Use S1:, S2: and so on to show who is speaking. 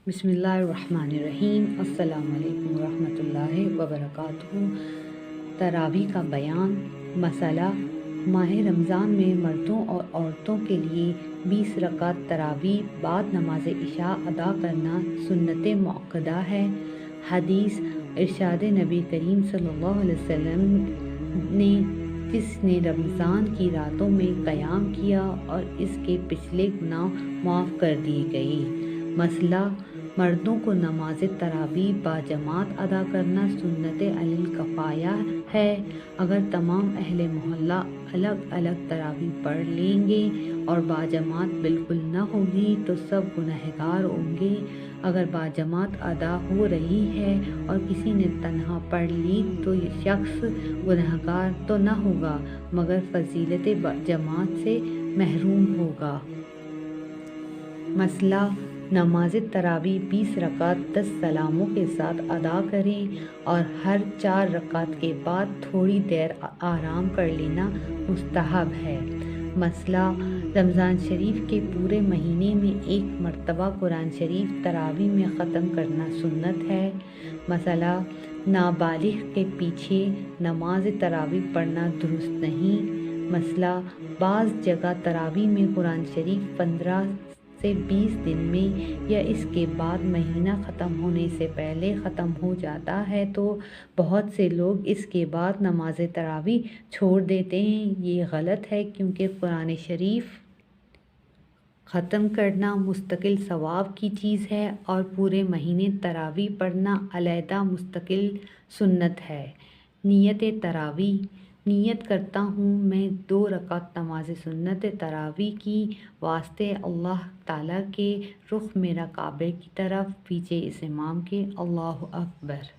S1: بسم اللہ الرحمن الرحیم۔ السلام علیکم ورحمۃ اللہ وبرکاتہ۔ تراویح کا بیان۔ مسئلہ: ماہ رمضان میں مردوں اور عورتوں کے لیے 20 رکعت تراویح بعد نماز عشاء ادا کرنا سنت مؤکدہ ہے۔ حدیث: ارشاد نبی کریم صلی اللہ علیہ وسلم نے: جس نے رمضان کی راتوں میں قیام کیا اور اس کے پچھلے گناہ معاف کر دیے گئے۔ مسئلہ: مردوں کو نماز تراویح باجماعت ادا کرنا سنت علی الکفایہ ہے۔ اگر تمام اہل محلہ الگ الگ تراویح پڑھ لیں گے اور باجماعت بالکل نہ ہوگی تو سب گنہگار ہوں گے۔ اگر باجماعت ادا ہو رہی ہے اور کسی نے تنہا پڑھ لی تو یہ شخص گنہگار تو نہ ہوگا مگر فضیلت جماعت سے محروم ہوگا۔ مسئلہ: نماز تراویح 20 رکعت 10 سلاموں کے ساتھ ادا کریں اور ہر 4 رکعت کے بعد تھوڑی دیر آرام کر لینا مستحب ہے۔ مسئلہ: رمضان شریف کے پورے مہینے میں ایک مرتبہ قرآن شریف تراویح میں ختم کرنا سنت ہے۔ مسئلہ: نابالغ کے پیچھے نماز تراویح پڑھنا درست نہیں۔ مسئلہ: بعض جگہ تراویح میں قرآن شریف 15 سے 20 دن میں یا اس کے بعد مہینہ ختم ہونے سے پہلے ختم ہو جاتا ہے تو بہت سے لوگ اس کے بعد نماز تراویح چھوڑ دیتے ہیں۔ یہ غلط ہے کیونکہ قرآن شریف ختم کرنا مستقل ثواب کی چیز ہے اور پورے مہینے تراویح پڑھنا علیحدہ مستقل سنت ہے۔ نیت تراویح: نیت کرتا ہوں میں 2 رکعت نماز سنت تراویح کی واسطے اللہ تعالیٰ کے رخ میرا کعبہ کی طرف، پیچھے اس امام کے۔ اللہ اکبر۔